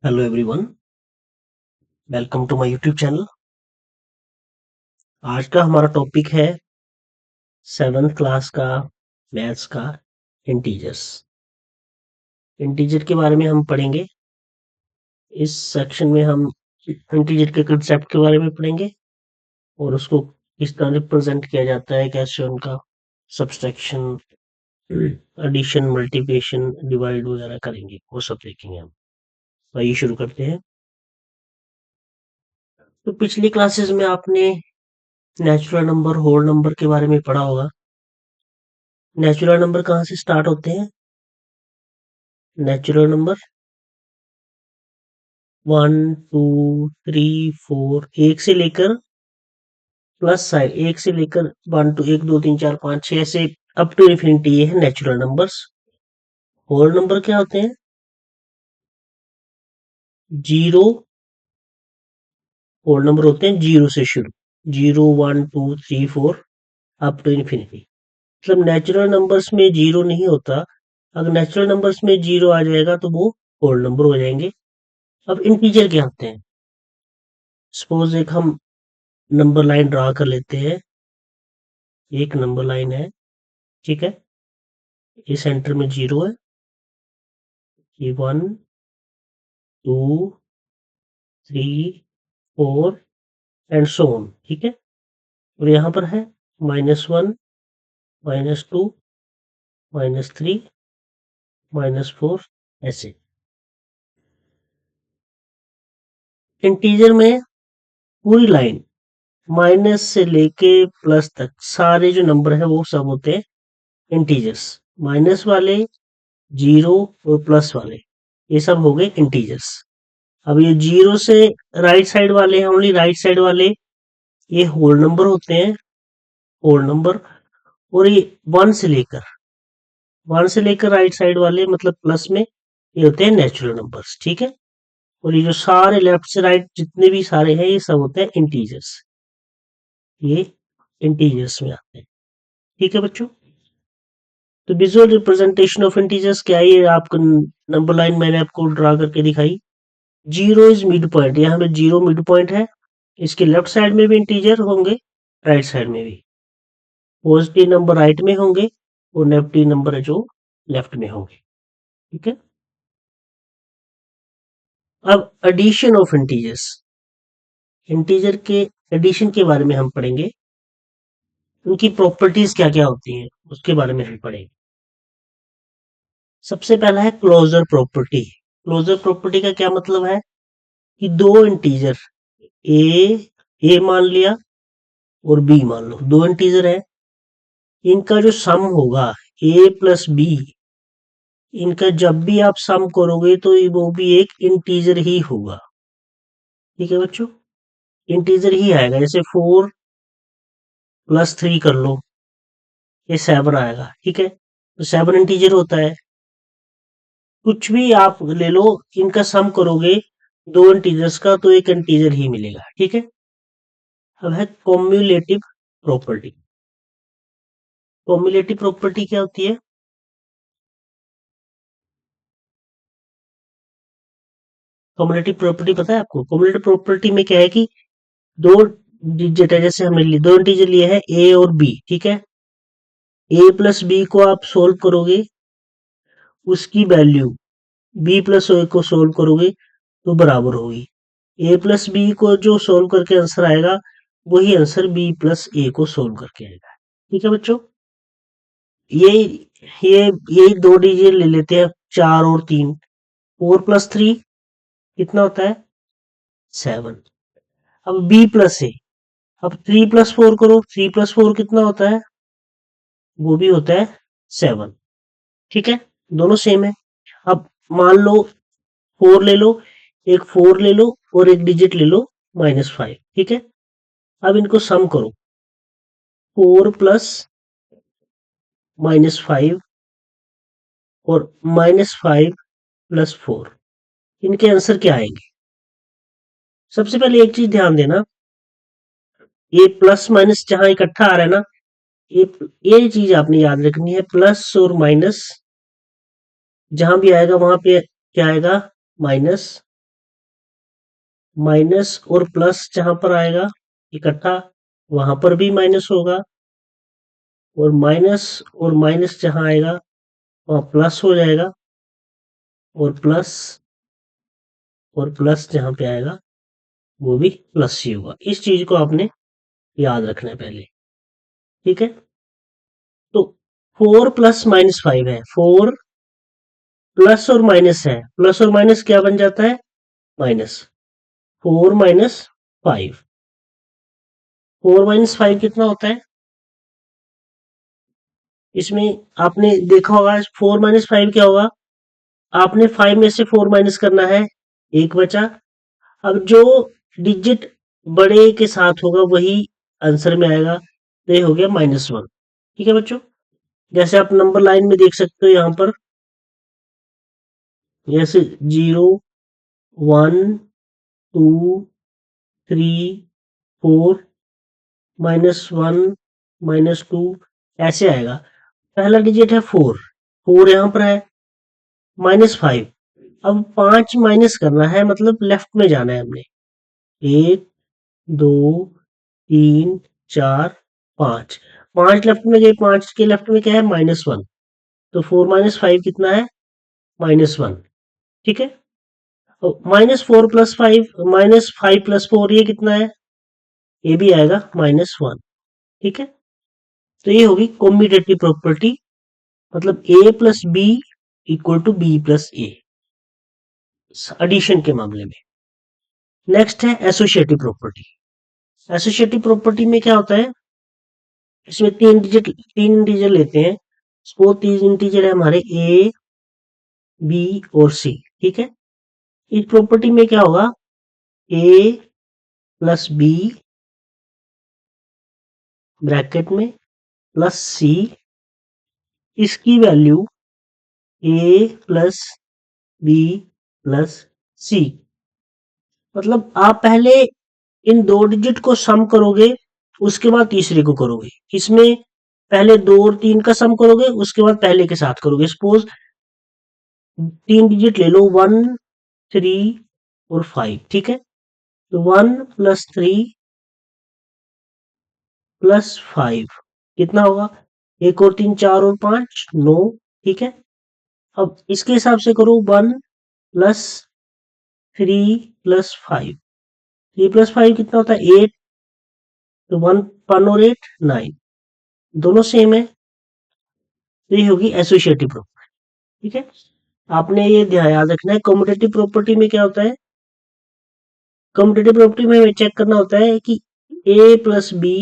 Hello everyone, welcome to my YouTube channel. आज का हमारा टॉपिक है 7th क्लास का मैथ्स का इंटीजर्स। इंटीजर के बारे में हम पढ़ेंगे। इस सेक्शन में हम इंटीजर के कंसेप्ट के बारे में पढ़ेंगे और उसको किस तरह रिप्रेजेंट किया जाता है, कैसे उनका सब्सट्रैक्शन, एडिशन, मल्टीप्लिकेशन, डिवाइड वगैरह करेंगे, वो सब देखेंगे हम। तो आइए शुरू करते हैं। तो पिछली क्लासेस में आपने नेचुरल नंबर, होल नंबर के बारे में पढ़ा होगा। नेचुरल नंबर कहाँ से स्टार्ट होते हैं? नेचुरल नंबर 1 2 3 4, एक से लेकर प्लस साइड, एक से लेकर 1 2 1 2 3 4 5 6 से अप टू इन्फिनिटी, ये है नेचुरल नंबर्स। होल नंबर क्या होते हैं? जीरो। होल नंबर होते हैं जीरो से शुरू, 0 1 2 3 4 अप टू इन्फिनिटी। मतलब नेचुरल नंबर्स में जीरो नहीं होता। अगर नेचुरल नंबर्स में जीरो आ जाएगा तो वो होल नंबर हो जाएंगे। अब इंटीजर क्या होते हैं? सपोज एक हम नंबर लाइन ड्रा कर लेते हैं। एक नंबर लाइन है, ठीक है। ये सेंटर में जीरो है, ये 1 2 3 4 एंड सो ऑन, ठीक है। और यहाँ पर है -1 -2 -3 -4, ऐसे। इंटीजर में पूरी लाइन माइनस से लेके प्लस तक सारे जो नंबर है वो सब होते हैं इंटीजर्स। माइनस वाले, जीरो और प्लस वाले, ये सब हो गए इंटीजर्स। अब ये जीरो से राइट साइड वाले हैं, ओनली राइट साइड वाले, ये होल नंबर होते हैं। Whole number. और ये वन से लेकर राइट साइड वाले, मतलब प्लस में, ये होते हैं नेचुरल नंबर्स, ठीक है। और ये जो सारे लेफ्ट से राइट जितने भी सारे हैं, ये सब होते हैं इंटीजर्स। ये इंटीजर्स में आते हैं, ठीक है बच्चों। तो विजुअल रिप्रेजेंटेशन ऑफ इंटीजर्स क्या है? ये आपको नंबर लाइन मैंने आपको ड्रा करके दिखाई। जीरो इज मिड पॉइंट, यहाँ पे जीरो मिड पॉइंट है। इसके लेफ्ट साइड में भी इंटीजर होंगे, राइट साइड में भी। पॉजिटिव नंबर राइट में होंगे और नेगेटिव नंबर है जो लेफ्ट में होंगे, ठीक है। अब एडिशन ऑफ इंटीजर्स, इंटीजर के एडिशन के बारे में हम पढ़ेंगे। उनकी प्रॉपर्टीज क्या क्या होती हैं उसके बारे में हम पढ़ेंगे। सबसे पहला है क्लोजर प्रॉपर्टी। क्लोजर प्रॉपर्टी का क्या मतलब है कि दो इंटीजर ए मान लिया और बी मान लो, दो इंटीजर है, इनका जो सम होगा ए प्लस बी, इनका जब भी आप सम करोगे तो वो भी एक इंटीजर ही होगा, ठीक है बच्चों। इंटीजर ही आएगा। जैसे 4 + 3 कर लो, ये 7 आएगा, ठीक है। तो 7 इंटीजर होता है। कुछ भी आप ले लो, इनका सम करोगे दो इंटीजर्स का तो एक इंटीजर ही मिलेगा, ठीक है। अब है कॉम्युलेटिव प्रॉपर्टी। कॉम्युलेटिव प्रॉपर्टी क्या होती है? कॉम्युलेटिव प्रॉपर्टी पता है आपको? कॉम्युलेटिव प्रॉपर्टी में क्या है कि दो डिजिट है, जैसे हमने दो इंटीजर लिए हैं ए और बी, ठीक है। ए प्लस बी को आप सोल्व करोगे, उसकी वैल्यू बी प्लस ए को सोल्व करोगे तो बराबर होगी। ए प्लस बी को जो सोल्व करके आंसर आएगा, वही आंसर बी प्लस ए को सोल्व करके आएगा, ठीक है बच्चों। ये ये ये दो डिजिट ले लेते हैं, 4 और 3। 4 + 3 कितना होता है? 7। अब बी प्लस ए, अब 3 + 4 करो, 3 + 4 कितना होता है? वो भी होता है 7, ठीक है। दोनों सेम है। अब मान लो 4 ले लो, एक 4 ले लो और एक डिजिट ले लो -5, ठीक है। अब इनको सम करो, 4 प्लस -5 और -5 + 4, इनके आंसर क्या आएंगे? सबसे पहले एक चीज ध्यान देना, ये प्लस माइनस जहां इकट्ठा आ रहा है ना, ये ये चीज आपने याद रखनी है। प्लस और माइनस जहां भी आएगा वहां पे क्या आएगा? माइनस। माइनस और प्लस जहां पर आएगा इकट्ठा, वहां पर भी माइनस होगा, और माइनस जहां आएगा वहां प्लस हो जाएगा, और प्लस जहां पे आएगा वो भी प्लस ही होगा। इस चीज को आपने याद रखना है पहले, ठीक है। तो 4 + -5 है, 4 प्लस और माइनस है, प्लस और माइनस क्या बन जाता है, माइनस। 4 - 5, 4 - 5 कितना होता है, इसमें आपने देखा होगा 4 - 5 क्या होगा, आपने 5 में से 4 माइनस करना है, एक बचा। अब जो डिजिट बड़े के साथ होगा वही आंसर में आएगा, तो ये हो गया -1। ठीक है बच्चों, जैसे आप नंबर लाइन में देख सकते हो यहाँ पर, जैसे 0 1 2 3 4 -1 -2 ऐसे आएगा। पहला डिजिट है 4, 4 यहाँ पर है, -5। अब 5 माइनस करना है, मतलब लेफ्ट में जाना है हमने, 1 2 3 4 5, 5 लेफ्ट में गए, 5 के लेफ्ट में क्या है, -1। तो 4 - 5 कितना है, -1। ठीक है, -4 + 5, -5 + 4 ये कितना है, ये भी आएगा -1। ठीक है, तो ये होगी कॉम्यूटेटिव प्रॉपर्टी, मतलब a + b = b + a, addition के मामले में। नेक्स्ट है एसोसिएटिव प्रॉपर्टी। एसोसिएटिव प्रॉपर्टी में क्या होता है, इसमें तीन इंटीजर लेते हैं, वो तीन इंटीजर है हमारे a b और c। ठीक है, इस प्रॉपर्टी में क्या होगा, a + b ब्रैकेट में +c, इसकी वैल्यू a + b + c। मतलब आप पहले इन दो डिजिट को सम करोगे, उसके बाद तीसरे को करोगे। इसमें पहले 2 और 3 का सम करोगे, उसके बाद पहले के साथ करोगे। सपोज 3 डिजिट ले लो, 1 3 और 5। ठीक है, तो 1 + 3 + 5 कितना होगा, 1 और 3 4 और 5 9। ठीक है, अब इसके हिसाब से करो, 1 + 3 + 5, 3 + 5 कितना होता है, 8। तो 1 और 8 9, दोनों सेम है, तो ये होगी एसोसिएटिव प्रॉपर्टी। ठीक है, आपने ये ध्यान याद रखना है। कम्यूटेटिव प्रॉपर्टी में क्या होता है, कम्यूटेटिव प्रॉपर्टी में हमें चेक करना होता है कि a + b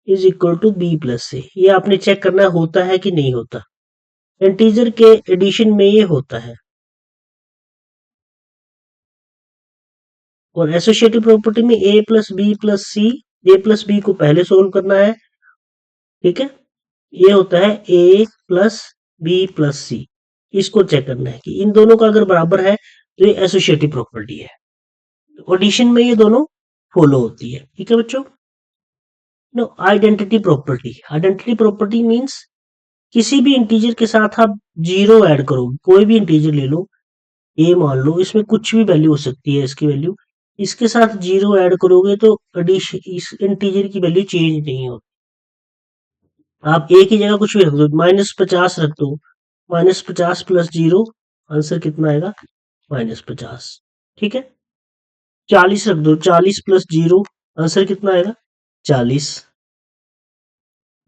= b + a, ये आपने चेक करना होता है कि नहीं होता। इंटीजर के एडिशन में ये होता है। और एसोसिएटिव प्रॉपर्टी में a + b + c, a + b को पहले सोल्व करना है। ठीक है, ये होता है a + b + c, इसको चेक करना है कि इन दोनों का अगर बराबर है तो ये एसोसिएटिव प्रॉपर्टी है। एडिशन में ये दोनों फॉलो होती है। ठीक है बच्चों, no identity property. Identity property means किसी भी इंटीजर के साथ आप 0 ऐड करो, कोई भी इंटीजर ले लो, a मान लो, इसमें कुछ भी वैल्यू हो सकती है, इसकी वैल्यू, इसके साथ 0 ऐड करोगे तो एडिशन, इस इंटीजर की वैल्यू चेंज नहीं होती। आप a की जगह कुछ भी रख दो, -50 रख दो, -50 + 0 आंसर कितना आएगा, -50। ठीक है, 40 रख दो, 40 + 0 आंसर कितना आएगा, 40।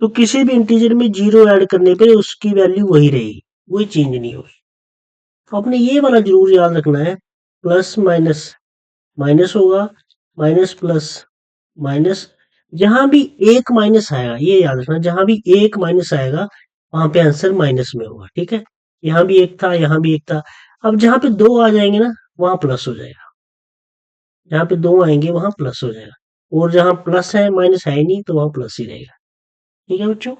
तो किसी भी इंटीजर में 0 ऐड करने पे उसकी वैल्यू वही रहेगी, कोई चेंज नहीं होगी। तो आपने ये वाला जरूर याद रखना है, प्लस माइनस माइनस होगा, माइनस प्लस माइनस, जहां भी एक माइनस आएगा ये याद रखना, जहां भी एक माइनस आएगा वहां पे आंसर माइनस में होगा। ठीक है, यहाँ भी एक था, यहाँ भी एक था। अब जहां पे दो आ जाएंगे ना, वहां प्लस हो जाएगा, जहां पे दो आएंगे वहां प्लस हो जाएगा, और जहां प्लस है माइनस है ही नहीं, तो वहां प्लस ही रहेगा। ठीक है बच्चों,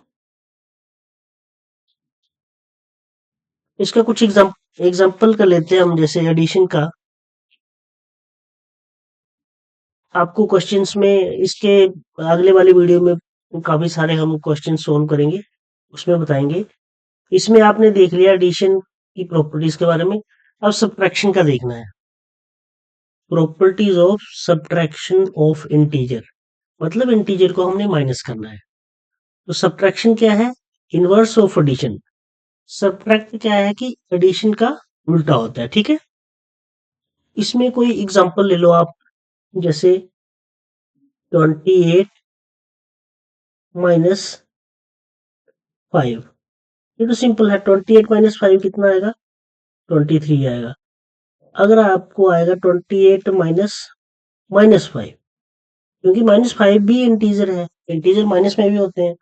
इसका कुछ एग्जाम्पल कर लेते हैं हम, जैसे एडिशन का। आपको क्वेश्चंस में इसके अगले वाली वीडियो में काफी सारे हम क्वेश्चन सोल्व करेंगे, उसमें बताएंगे। इसमें आपने देख लिया एडिशन की प्रॉपर्टीज के बारे में, अब सब्ट्रैक्शन का देखना है। Properties of subtraction of integer, मतलब इंटीजर को हमने माइनस करना है। तो सब्ट्रैक्शन क्या है? Inverse of addition. सब्ट्रैक्ट क्या है कि एडिशन का उल्टा होता है, ठीक है। इसमें कोई एग्जांपल ले लो आप, जैसे 28 माइनस 5। ये तो सिंपल है, 28 माइनस 5 कितना आएगा? 23 आएगा। अगर आपको आएगा 28 माइनस माइनस 5, क्योंकि माइनस 5 भी इंटीजर है, इंटीजर माइनस में भी होते हैं।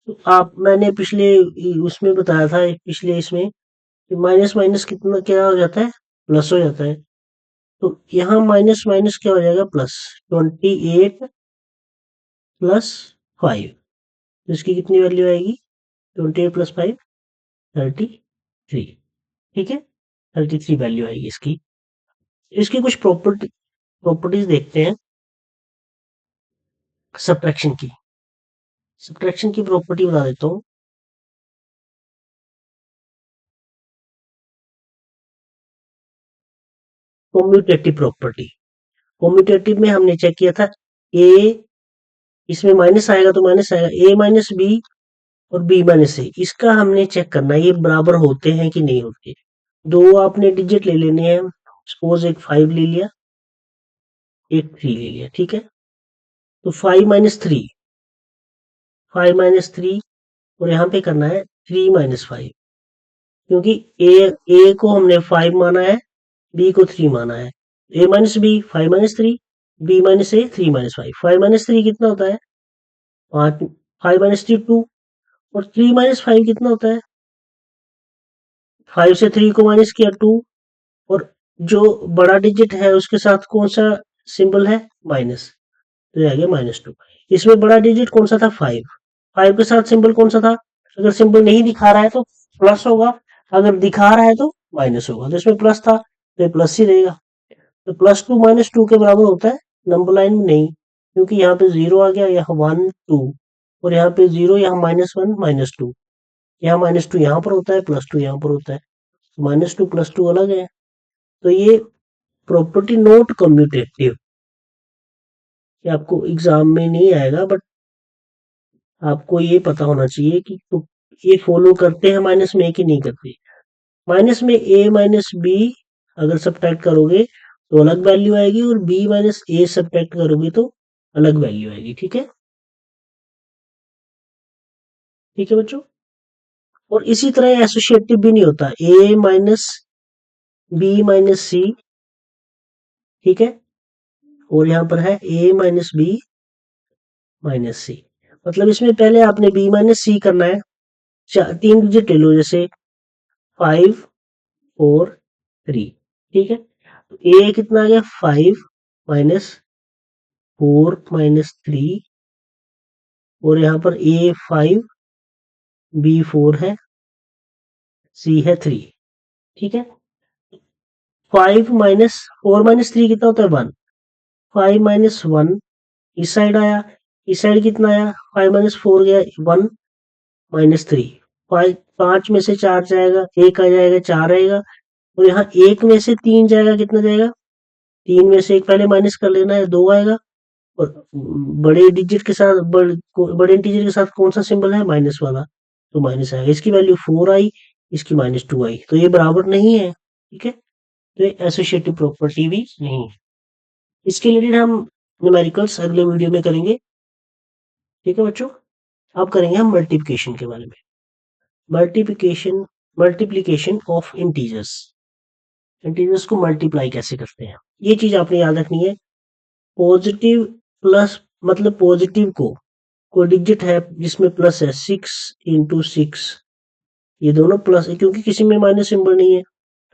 तो आप, मैंने पिछले उसमें बताया था, पिछले इसमें, कि माइनस माइनस कितना क्या हो जाता है? प्लस हो जाता है। तो यहाँ माइनस माइनस क्या हो जाएगा? प्लस। 28 प्लस 5, तो इसकी कितनी वैल्यू आएगी? 28 प्लस 5, 33। ठीक है, 33 वैल्यू आएगी इसकी। इसकी कुछ प्रॉपर्टीज देखते हैं सब्ट्रैक्शन की। सब्ट्रैक्शन की प्रॉपर्टी बता देता हूँ। Commutative property. कॉम्यूटेटिव में हमने चेक किया था, ए, इसमें माइनस आएगा तो माइनस आएगा, ए माइनस बी और बी माइनस ए, इसका हमने चेक करना है ये बराबर होते हैं कि नहीं होते। दो आपने डिजिट ले लेने हैं, सपोज एक 5 ले लिया, एक 3 ले लिया, ठीक है। तो 5 माइनस 3, 5 माइनस 3, और यहाँ पे करना है 3 माइनस 5, क्योंकि ए को हमने 5 माना है, बी को 3 माना है। A minus B 5 minus 3, B minus A 3 minus 5। 5 minus 3 कितना होता है? 5। 5 माइनस 3 2, और 3 माइनस 5 कितना होता है? 5 से 3 को माइनस किया 2, और जो बड़ा डिजिट है उसके साथ कौन सा सिंबल है? माइनस, तो ये आ गया -2। इसमें बड़ा डिजिट कौन सा था? 5। 5 के साथ सिंबल कौन सा था? अगर सिंबल नहीं दिखा रहा है तो प्लस होगा, अगर दिखा रहा है तो माइनस होगा। तो इसमें प्लस था तो ये प्लस ही रहेगा। तो +2 -2 के बराबर होता है? नंबर लाइन में नहीं, क्योंकि यहाँ पे 0 आ गया, यहाँ 1 2, और यहाँ पे 0, यहाँ -1 -2, यहाँ -2 यहाँ पर होता है, +2 यहाँ पर होता है। -2 +2 अलग है। तो ये प्रॉपर्टी नॉट कम्यूटेटिव, ये आपको एग्जाम में नहीं आएगा, बट आपको ये पता होना चाहिए कि तो ये फॉलो करते हैं माइनस में कि नहीं करते। माइनस में ए माइनस बी अगर सब्ट्रैक्ट करोगे तो अलग वैल्यू आएगी, और बी माइनस ए सब्ट्रैक्ट करोगे तो अलग वैल्यू आएगी, ठीक है। ठीक है बच्चों, और इसी तरह एसोसिएटिव भी नहीं होता, ए माइनस बी माइनस सी, ठीक है, और यहाँ पर है ए माइनस बी माइनस सी। मतलब इसमें पहले आपने बी माइनस सी करना है। 3 डिजिट ले लो, जैसे 5 4 3, ठीक है। तो ए कितना आ गया? 5 माइनस 4 माइनस 3, और यहाँ पर ए 5, बी 4 है, सी है 3, ठीक है। 5 माइनस 4 माइनस 3 कितना होता है? 1। 5 माइनस 1 इस साइड आया, इस साइड कितना आया? 5 माइनस 4 गया 1 माइनस 3। 5 में से 4 जाएगा, 1 आ जाएगा, 4 आएगा, और यहाँ 1 में से 3 जाएगा, कितना जाएगा? 3 में से 1 पहले माइनस कर लेना है, 2 आएगा। और बड़े डिजिट के साथ, बड़े इंटीजर के साथ कौन सा सिंबल है? माइनस वाला, तो माइनस आएगा। इसकी वैल्यू 4 आई, इसकी -2 आई, तो ये बराबर नहीं है, ठीक है। तो ये एसोसिएटिव प्रॉपर्टी भी नहीं है। इसके रिलेटेड हम न्यूमेरिकल्स अगले वीडियो में करेंगे, ठीक है बच्चों। अब करेंगे हम मल्टीप्लिकेशन के बारे में। Multiplication, multiplication of integers. Integers को मल्टीप्लाई कैसे करते हैं, ये चीज आपने याद रखनी है। पॉजिटिव प्लस, मतलब पॉजिटिव को, कोई डिजिट है जिसमें प्लस है, 6 इंटू 6, ये दोनों प्लस है क्योंकि किसी में माइनस सिंबल नहीं है,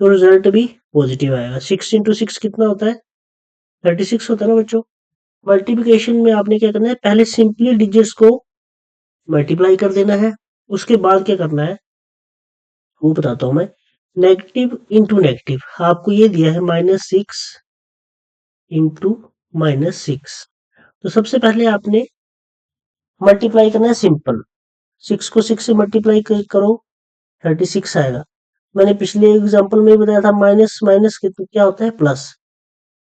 तो रिजल्ट भी पॉजिटिव आएगा। 6 इंटू 6 कितना होता है? 36 होता है ना बच्चों। मल्टीप्लिकेशन में आपने क्या करना है? पहले सिंपली डिजिट्स को मल्टीप्लाई कर देना है, उसके बाद क्या करना है वो बताता हूं मैं। नेगेटिव इंटू नेगेटिव, आपको ये दिया है -6 इंटू -6, तो सबसे पहले आपने मल्टीप्लाई करना है सिंपल। 6 को 6 से मल्टीप्लाई करो, 36 आएगा। मैंने पिछले एग्जांपल में बताया था माइनस माइनस के तो क्या होता है? प्लस।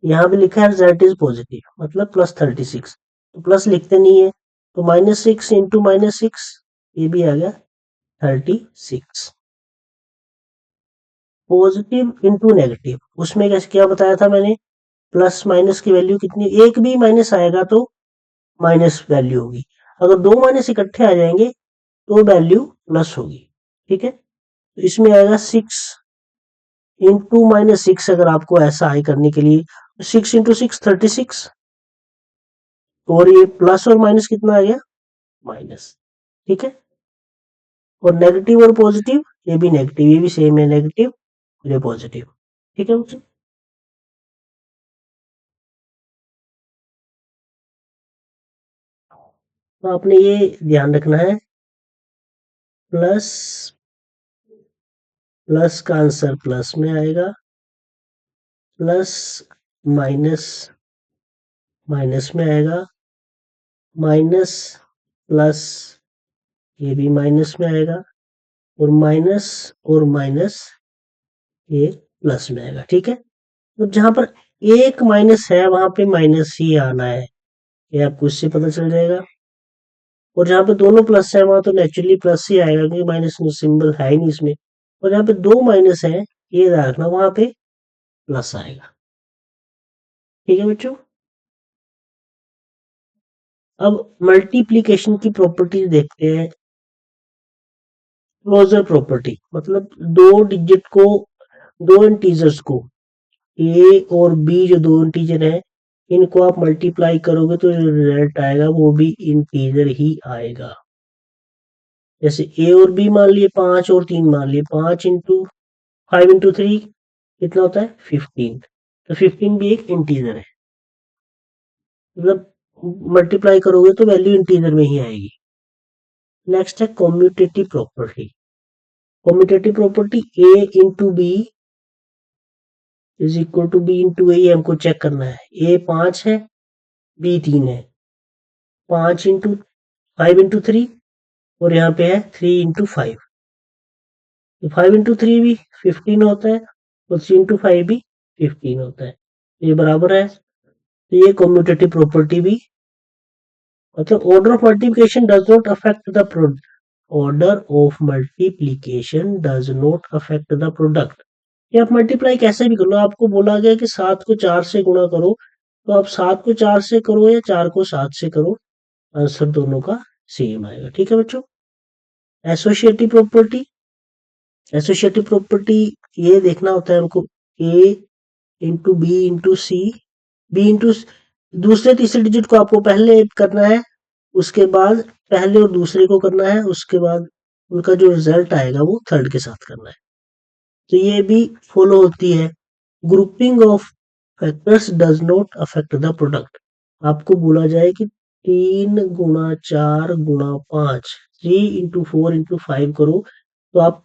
यहाँ भी लिखा है z इज पॉजिटिव मतलब +36, तो प्लस लिखते नहीं है, तो -6 इंटू -6, ये भी आ गया 36। पॉजिटिव इंटू नेगेटिव, उसमें कैसे क्या बताया था मैंने, प्लस माइनस की वैल्यू कितनी, एक भी माइनस आएगा तो माइनस वैल्यू होगी, अगर दो माइनस इकट्ठे आ जाएंगे तो वैल्यू प्लस होगी। ठीक है, तो इसमें आएगा 6 इंटू -6, अगर आपको ऐसा आई करने के लिए 6 इंटू 6 36, और ये प्लस और माइनस कितना आ गया, माइनस। ठीक है, और नेगेटिव और पॉजिटिव, ये भी नेगेटिव, ये भी सेम है, नेगेटिव और ये पॉजिटिव। ठीक है बच्चों, तो आपने ये ध्यान रखना है, प्लस प्लस का आंसर प्लस में आएगा, प्लस माइनस माइनस में आएगा, माइनस प्लस ये भी माइनस में आएगा, और माइनस ये प्लस में आएगा। ठीक है, तो जहां पर एक माइनस है वहां पे माइनस ही आना है, ये आपको इससे पता चल जाएगा, और जहां पे दोनों प्लस है वहां तो नेचुरली प्लस ही आएगा, क्योंकि माइनस सिंबल है ही नहीं इसमें, और जहां पे दो माइनस है, ये याद रखना, वहां पे प्लस आएगा। ठीक है बच्चों, अब मल्टीप्लिकेशन की प्रॉपर्टीज देखते हैं। क्लोजर प्रॉपर्टी मतलब दो डिजिट को, दो इंटीजर्स को, ए और बी जो दो इंटीजर है, इनको आप मल्टीप्लाई करोगे तो जो रिजल्ट आएगा वो भी इंटीजर ही आएगा। जैसे ए और बी मान लिए 5 और 3 मान लिए, 5 इंटू 5 इंटू 3 कितना होता है 15, तो 15 भी एक इंटीजर है, मतलब मल्टीप्लाई करोगे तो वैल्यू इंटीजर में ही आएगी। नेक्स्ट है commutative property. Commutative property A into B is equal to B into A, हमको चेक करना है। ए 5 है, बी 3 है, 5 इंटू 5 इंटू 3, और यहाँ पे है 3 इंटू 5, तो 5 इंटू 3 भी 15 होता है, और 3 इंटू 5 भी 15 होता है, ये बराबर है, तो ये कॉम्यूटेटिव प्रॉपर्टी भी, मतलब order of multiplication does not affect the product, order of multiplication does not affect the product. ये आप मल्टीप्लाई कैसे भी कर लो, आपको बोला गया कि 7 को 4 से गुणा करो, तो आप 7 को 4 से करो या 4 को 7 से करो, आंसर दोनों का सेम आएगा। ठीक है बच्चों, एसोसिएटिव प्रॉपर्टी, एसोसिएटिव प्रॉपर्टी ये देखना होता है हमको, ए इंटू बी इंटू सी, बी इंटू दूसरे तीसरे डिजिट को आपको पहले करना है, उसके बाद पहले और दूसरे को करना है, उसके बाद उनका जो रिजल्ट आएगा वो थर्ड के साथ करना है, तो ये भी फॉलो होती है। Grouping of factors does not affect the product, आपको बोला जाए कि 3 गुना 4 गुना 5, 3 इंटू 4 इंटू 5 करो, तो आप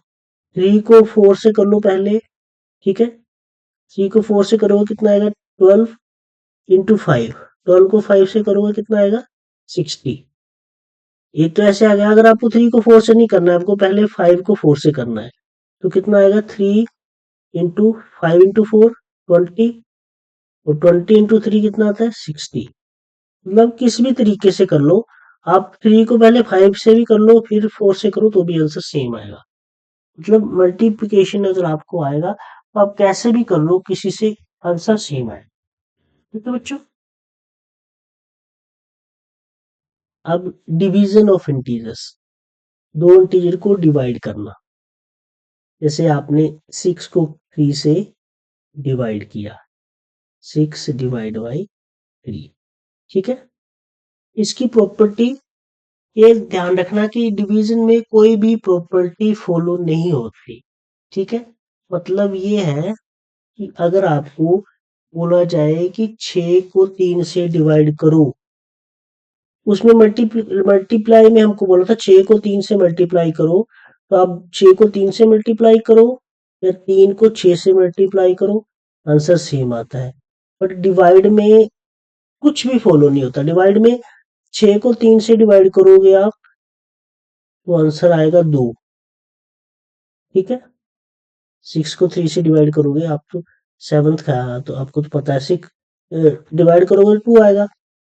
3 को 4 से कर लो पहले। ठीक है, 3 को 4 से करोगे कितना आएगा 12 इंटू 5, 12 को 5 से करोगे कितना आएगा 60। एक तो ऐसे आ गया, अगर आपको 3 को 4 से नहीं करना है, आपको पहले 5 को 4 से करना है, तो कितना आएगा 3 इंटू 5 इंटू 4 20, और 20 इंटू 3 कितना आता है 60। मतलब किस भी तरीके से कर लो, आप 3 को पहले 5 से भी कर लो फिर 4 से करो तो भी आंसर सेम आएगा। मतलब मल्टीप्लिकेशन अगर आपको आएगा तो आप कैसे भी कर लो, किसी से आंसर सेम आएगा। ठीक है बच्चों, अब डिवीजन ऑफ इंटीजर्स, दो इंटीजर को डिवाइड करना, जैसे आपने 6 को 3 से डिवाइड किया, 6 डिवाइड बाई 3। ठीक है, इसकी प्रॉपर्टी, ये ध्यान रखना कि डिवीजन में कोई भी प्रॉपर्टी फॉलो नहीं होती। ठीक है, मतलब ये है कि अगर आपको बोला जाए कि 6 को 3 से डिवाइड करो, उसमें मल्टीप्लाई में हमको बोला था 6 को 3 से मल्टीप्लाई करो, तो आप 6 को 3 से मल्टीप्लाई करो या 3 को 6 से मल्टीप्लाई करो, आंसर सेम आता है। बट डिवाइड में कुछ भी फॉलो नहीं होता, डिवाइड में 6 को 3 से डिवाइड करोगे आप तो आंसर आएगा 2। ठीक है, 6 को 3 से डिवाइड करोगे आप तो सेवंथ का, तो आपको तो पता है 6 डिवाइड करोगे तो 2 आएगा।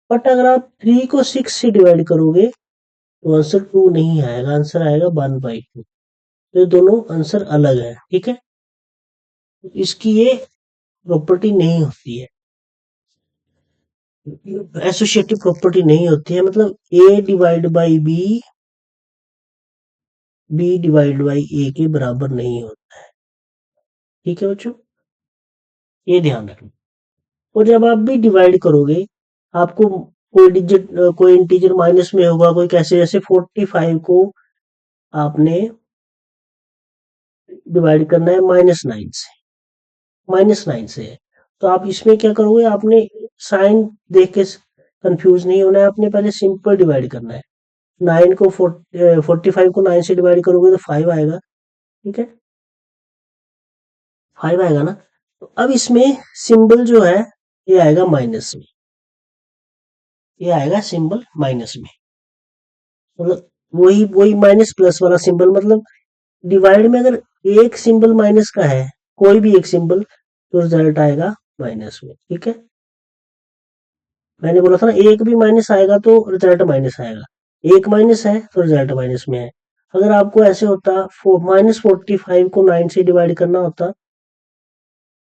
बट अगर आप 3 को 6 से डिवाइड करोगे तो आंसर 2 नहीं आएगा, आंसर आएगा 1/2। तो ये दोनों आंसर अलग है, ठीक है। इसकी ये प्रॉपर्टी नहीं होती है, एसोसिएटिव प्रॉपर्टी नहीं होती है, मतलब A divide by B divide by A के बराबर नहीं होता है, ठीक है बच्चों, ये ध्यान रखना। और जब आप भी डिवाइड करोगे, आपको कोई डिजिट, कोई इंटीजर माइनस में होगा, कोई कैसे, जैसे 45 को आपने डिवाइड करना है -9 से, -9 से है, तो आप इसमें क्या करोगे, आपने साइन देख के कंफ्यूज नहीं होना है, आपने पहले सिंपल डिवाइड करना है। 9 को 45 को 9 से डिवाइड करोगे तो 5 आएगा, ठीक है, 5 आएगा ना। तो अब इसमें सिंबल जो है ये आएगा माइनस में, ये आएगा सिंबल माइनस में, मतलब वही वही माइनस प्लस वाला सिंबल, मतलब डिवाइड में अगर एक सिंबल माइनस का है, कोई भी एक सिंबल, तो रिजल्ट आएगा माइनस में, ठीक है। मैंने बोला था ना, एक भी माइनस आएगा तो रिजल्ट माइनस आएगा, एक माइनस है तो रिजल्ट माइनस में है। अगर आपको ऐसे होता -45 को 9 से डिवाइड करना होता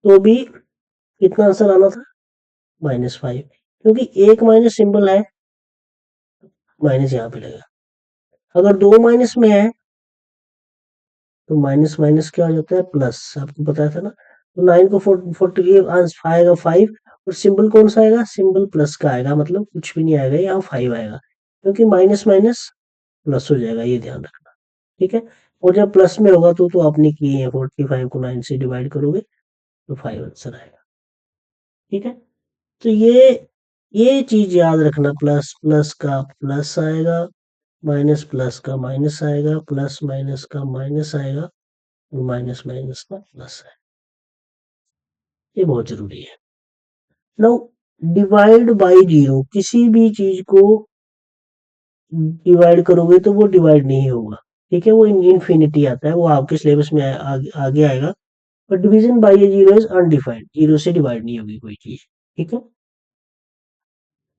तो भी कितना आंसर आना था, -5, क्योंकि एक माइनस सिंबल है, माइनस यहाँ पे लगेगा। अगर दो माइनस में है तो माइनस माइनस क्या हो जाता है, प्लस, आपको पता था ना। तो 9 को 40 आंसर आएगा 5, और सिंबल कौन सा आएगा, सिंबल प्लस का आएगा, मतलब कुछ भी नहीं आएगा, यहाँ 5 आएगा, क्योंकि माइनस माइनस प्लस हो जाएगा, ये ध्यान रखना, ठीक है। और जब प्लस में होगा तो आपने किए हैं, 45 को 9 से डिवाइड करोगे तो 5 आंसर आएगा, ठीक है। तो ये चीज याद रखना, प्लस प्लस का प्लस आएगा, माइनस प्लस का माइनस आएगा, प्लस माइनस का माइनस आएगा, और माइनस माइनस का प्लस है, ये बहुत जरूरी है। नाउ डिवाइड बाय जीरो, किसी भी चीज को डिवाइड करोगे तो वो डिवाइड नहीं होगा, ठीक है, वो इनफिनिटी आता है, वो आपके सिलेबस में आगे आएगा। पर division bye A zero is undefined, zero से डिवाइड नहीं होगी कोई चीज, ठीक है।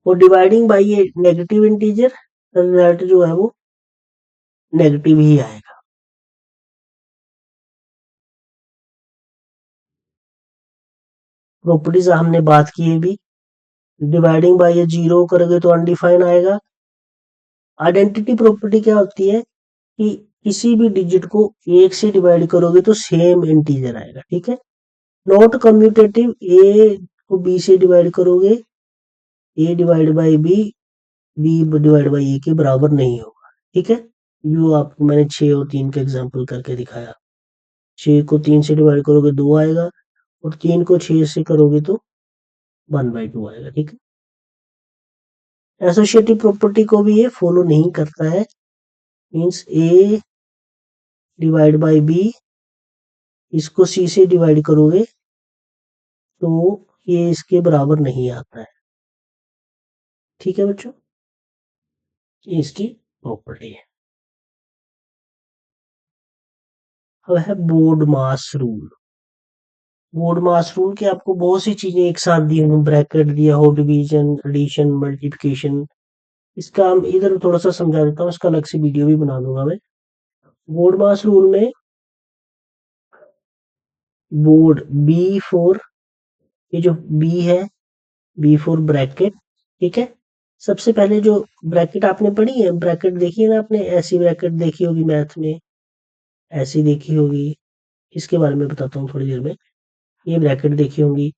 और dividing by A negative integer, result जो है वो नेगेटिव ही आएगा। प्रॉपर्टीज हमने बात की है भी, डिवाइडिंग बाय ए जीरो करोगे तो अनडिफाइन आएगा। आइडेंटिटी प्रॉपर्टी क्या होती है कि किसी भी डिजिट को एक से डिवाइड करोगे तो सेम इंटीजर आएगा, ठीक है। नॉट कम्यूटेटिव, ए को बी से डिवाइड करोगे, A divide by B, B divide by A के बराबर नहीं होगा, ठीक है। जो आपको मैंने 6 और 3 का एग्जांपल करके दिखाया, 6 को 3 से डिवाइड करोगे 2 आएगा, और 3 को 6 से करोगे तो 1/2 आएगा, ठीक है। एसोसिएटिव प्रॉपर्टी को भी ये फॉलो नहीं करता है, means A divide by B, इसको सी से डिवाइड करोगे तो ये इसके बराबर नहीं आता है, ठीक है बच्चों, ये इसकी प्रॉपर्टी है। अब है बोर्ड मास रूल। बोर्ड मास रूल के आपको बहुत सी चीजें एक साथ दी हूँ, ब्रैकेट दिया हो, डिवीजन, एडिशन, मल्टीप्लिकेशन, इसका हम इधर थोड़ा सा समझा देता हूँ, इसका अलग से वीडियो भी बना दूंगा मैं। बोर्ड मास रूल में बोर्ड B4, ये जो B है, B4 ब्रैकेट, ठीक है। सबसे पहले जो ब्रैकेट आपने पढ़ी है, ब्रैकेट देखी है ना आपने, ऐसी ब्रैकेट देखी होगी मैथ में, ऐसी देखी होगी, इसके बारे में बताता हूँ थोड़ी देर में। ये ब्रैकेट देखी होंगी,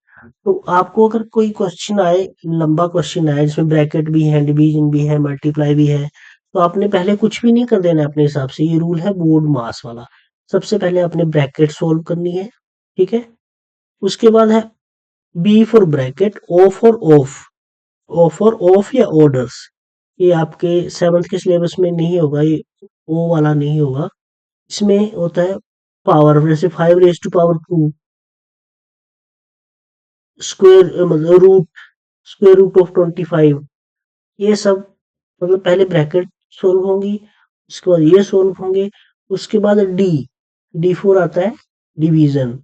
तो आपको अगर कोई क्वेश्चन आए, लंबा क्वेश्चन आए जिसमें ब्रैकेट भी है, डिवीजन भी है, मल्टीप्लाई भी है, तो आपने पहले कुछ भी नहीं कर देना अपने हिसाब से, ये रूल है बोर्ड मास वाला। सबसे पहले आपने ब्रैकेट सोल्व करनी है, ठीक है। उसके बाद है B for bracket, O for of, O for of या ऑर्डर्स, ये आपके 7th के सिलेबस में नहीं होगा, ये ओ वाला नहीं होगा, इसमें होता है पावर, जैसे 5 raised to power 2, स्क्वायर मतलब रूट, स्क्वायर रूट ऑफ 25, ये सब, मतलब पहले ब्रैकेट सोल्व होंगी, उसके बाद ये सोल्व होंगे, उसके बाद D4 आता है डिवीजन,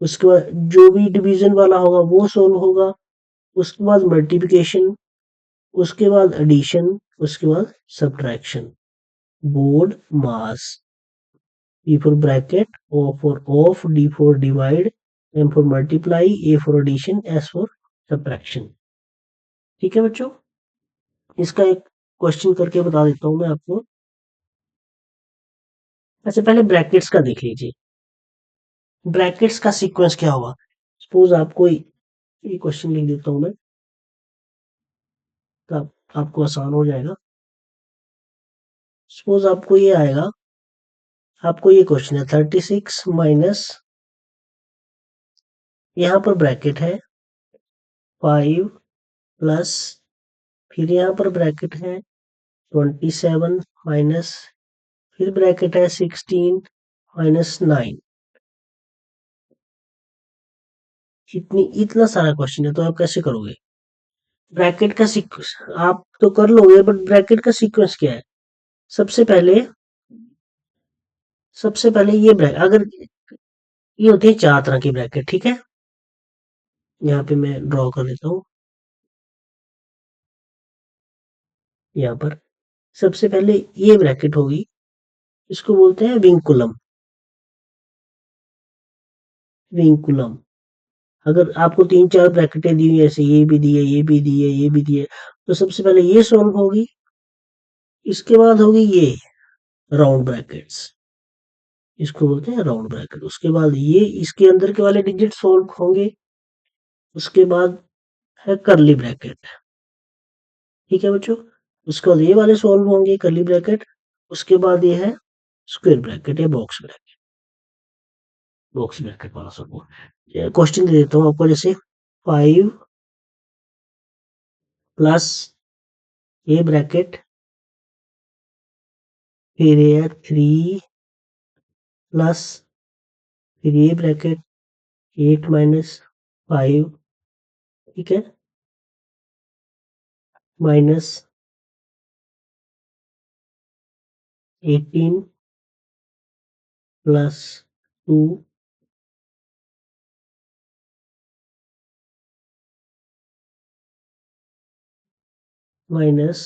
उसके बाद जो भी डिवीजन वाला होगा वो सोल्व होगा, उसके बाद मल्टीप्लिकेशन, उसके बाद एडिशन, उसके बाद subtraction. Board mass, E for bracket, O for off, D for divide, M for multiply, A for addition, S for subtraction। ठीक है बच्चों, इसका एक क्वेश्चन करके बता देता हूं मैं आपको। अच्छा पहले ब्रैकेट्स का देख लीजिए, ब्रैकेट्स का सीक्वेंस क्या होगा। सपोज आपको ये क्वेश्चन लिख देता हूं मैं, तो आपको आसान हो जाएगा। सपोज आपको ये आएगा, आपको ये क्वेश्चन है 36 माइनस, यहाँ पर ब्रैकेट है 5 प्लस, फिर यहाँ पर ब्रैकेट है 27 माइनस, फिर ब्रैकेट है 16 माइनस 9। इतना सारा क्वेश्चन है, तो आप कैसे करोगे। ब्रैकेट का सीक्वेंस आप तो कर लोगे, बट ब्रैकेट का सीक्वेंस क्या है। सबसे पहले ये ब्रैकेट, अगर ये होती है चार तरह की ब्रैकेट, ठीक है, यहाँ पे मैं ड्रॉ कर देता हूँ। यहाँ पर सबसे पहले ये ब्रैकेट होगी, इसको बोलते हैं विंकुलम। विंकुलम, अगर आपको तीन चार ब्रैकेटें दी हुई ऐसे, ये भी दी है, ये भी दी है, ये भी दी है, तो सबसे पहले ये सॉल्व होगी, इसके बाद होगी ये राउंड ब्रैकेट्स, इसको बोलते हैं राउंड ब्रैकेट। उसके बाद ये इसके अंदर के वाले डिजिट सॉल्व होंगे, उसके बाद है करली ब्रैकेट। ठीक है बच्चों, उसके बाद ये वाले सॉल्व होंगे करली ब्रैकेट, उसके बाद ये है स्क्वायर ब्रैकेट या बॉक्स ब्रैकेट। बॉक्स ब्रैकेट वाला सॉल्व, क्वेश्चन दे देता हूँ आपको, जैसे 5 प्लस ये ब्रैकेट, फिर ये 3 प्लस, फिर ये ब्रैकेट 8 माइनस 5, ठीक है, माइनस 18 प्लस 2, माइनस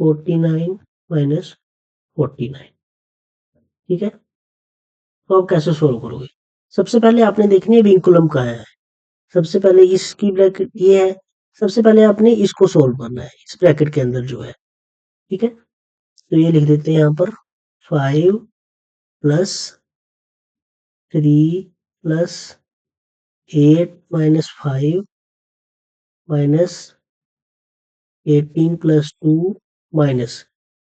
49 माइनस 49। ठीक है, तो आप कैसे सोल्व करोगे। सबसे पहले आपने देखनी है विंकुलम का है, सबसे पहले इसकी ब्रैकेट ये है, सबसे पहले आपने इसको सोल्व करना है, इस ब्रैकेट के अंदर जो है। ठीक है, तो ये लिख देते हैं यहाँ पर 5 plus 3 plus 8 minus 5 minus 18 plus 2 minus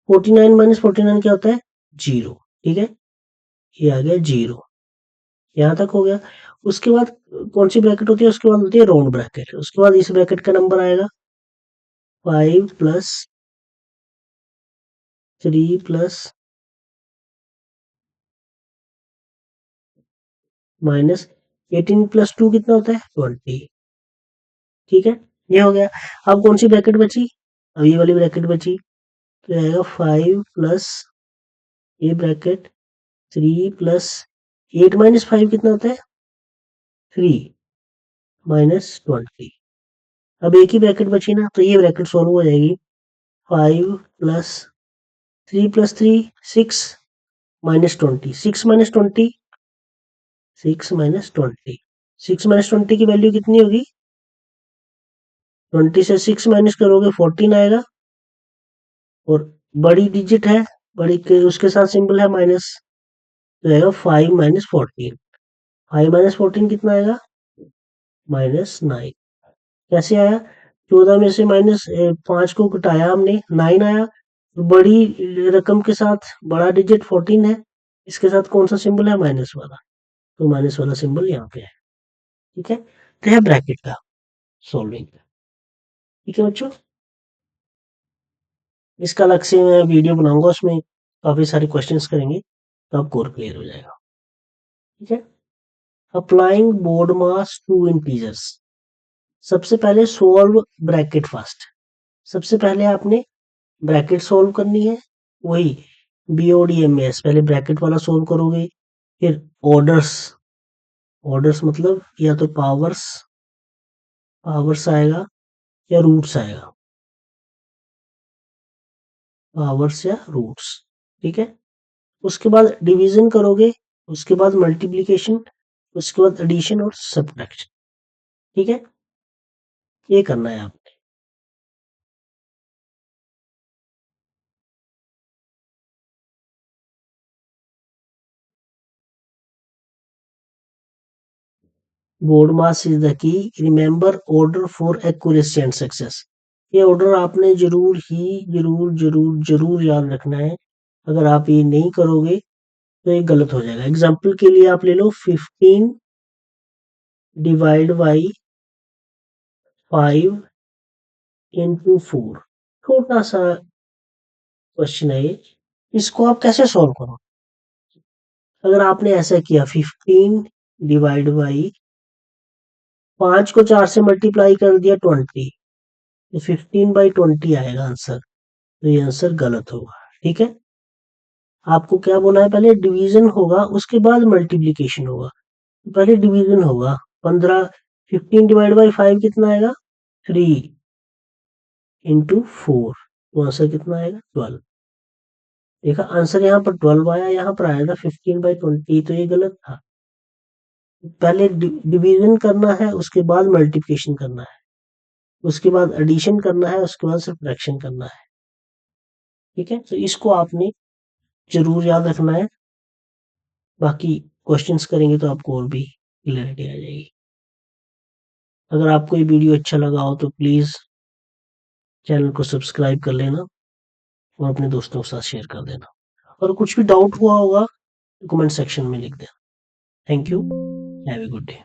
49 minus 49 क्या होता है, जीरो। ठीक है, ये आ गया जीरो, यहाँ तक हो गया। उसके बाद कौन सी ब्रैकेट होती है, उसके बाद होती है राउंड ब्रैकेट। उसके बाद इस ब्रैकेट का नंबर आएगा 5 प्लस 3 प्लस माइनस 18 प्लस 2 कितना होता है 20। ठीक है, ये हो गया। अब कौन सी ब्रैकेट बची, अब ये वाली ब्रैकेट बची, तो आएगा 5 प्लस ये ब्रैकेट 3 प्लस 8 माइनस 5 कितना होता है 3 माइनस 20। अब एक ही ब्रैकेट बची ना, तो ये ब्रैकेट सॉल्व हो जाएगी। 5 plus 3 plus 3 6 minus 20, 6 minus 20 6 minus 20, 6 minus 20 की वैल्यू कितनी होगी, 20 से 6 माइनस करोगे 14 आएगा, और बड़ी डिजिट है, बड़ी के उसके साथ सिंबल है माइनस, तो आएगा 5 माइनस 14। 5 माइनस 14 कितना आएगा, माइनस 9। कैसे आया, 14 में से माइनस 5 को घटाया हमने, 9 आया। बड़ी रकम के साथ बड़ा डिजिट 14 है, इसके साथ कौन सा सिंबल है, माइनस वाला, तो माइनस वाला सिंबल यहाँ पे है। ठीक है, तो है ब्रैकेट का सॉल्विंग। ठीक है बच्चों, इसका अलग से मैं वीडियो बनाऊंगा, उसमें काफी सारे क्वेश्चंस करेंगे, तो आपको और क्लियर हो जाएगा। ठीक है, applying BODMAS to integers. सबसे पहले सोल्व ब्रैकेट फर्स्ट, सबसे पहले आपने ब्रैकेट सोल्व करनी है, वही BODMAS, पहले ब्रैकेट वाला सोल्व करोगे, फिर ऑर्डर्स, ऑर्डर्स मतलब या तो पावर्स आएगा या रूट्स आएगा, पावर्स या रूट्स। ठीक है, उसके बाद डिवीजन करोगे, उसके बाद मल्टीप्लिकेशन, उसके बाद एडिशन और सब्ट्रैक्शन। ठीक है, ये करना है आपने। Board mass is the key, remember order for accuracy and success. ये ऑर्डर आपने जरूर याद रखना है। अगर आप ये नहीं करोगे तो ये गलत हो जाएगा। एग्जाम्पल के लिए आप ले लो 15 डिवाइड बाई 5 इंटू 4। छोटा सा क्वेश्चन है ये, इसको आप कैसे सॉल्व करो। अगर आपने ऐसा किया 15 डिवाइड बाई 5 को 4 से मल्टीप्लाई कर दिया 20, तो 15/20 आएगा आंसर। तो ये आंसर गलत होगा। ठीक है, आपको क्या बोला है, पहले डिवीजन होगा उसके बाद मल्टीप्लीकेशन होगा। पहले डिवीजन होगा। 15 15 डिवाइड बाई 5 कितना आएगा, 3 इंटू 4, तो आंसर कितना आएगा 12। देखा, आंसर यहाँ पर 12 आया, यहाँ पर आया था 15/20, तो ये गलत था। पहले डिवीजन करना है, उसके बाद मल्टीप्लिकेशन करना है, उसके बाद एडिशन करना है, उसके बाद सब्ट्रैक्शन करना है। ठीक है, तो इसको आपने जरूर याद रखना है। बाकी क्वेश्चंस करेंगे तो आपको और भी क्लियरिटी आ जाएगी। अगर आपको ये वीडियो अच्छा लगा हो तो प्लीज चैनल को सब्सक्राइब कर लेना और अपने दोस्तों के साथ शेयर कर देना। और कुछ भी डाउट हुआ होगा तो कमेंट सेक्शन में लिख देना। Thank you, have a good day.